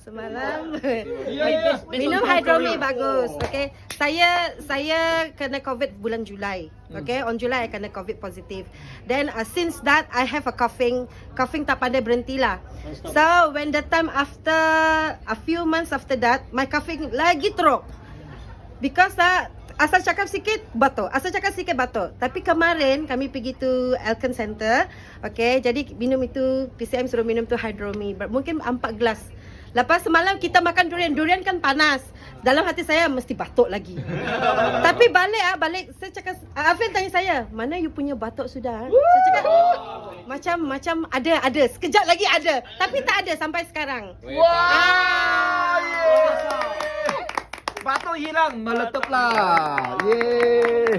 Semalam minum Hydromi bagus. Okay, saya kena COVID bulan Julai. Okay, on July I kena COVID positif. Then since that I have a coughing tak pandai berhenti lah. So when the time after a few months after that, my coughing lagi teruk. Because asal cakap sikit batuk, Tapi kemarin kami pergi tu Elkan Center. Okay, jadi minum itu PCM suruh minum tu Hydromi. Mungkin 4 gelas. Lepas semalam kita makan durian. Durian kan panas. Dalam hati saya mesti batuk lagi. Tapi balik saya cakap, Afin tanya saya, mana you punya batuk sudah? Saya cakap macam ada. Sekejap lagi ada. Tapi tak ada sampai sekarang. Batuk hilang, meletuplah. Yeay.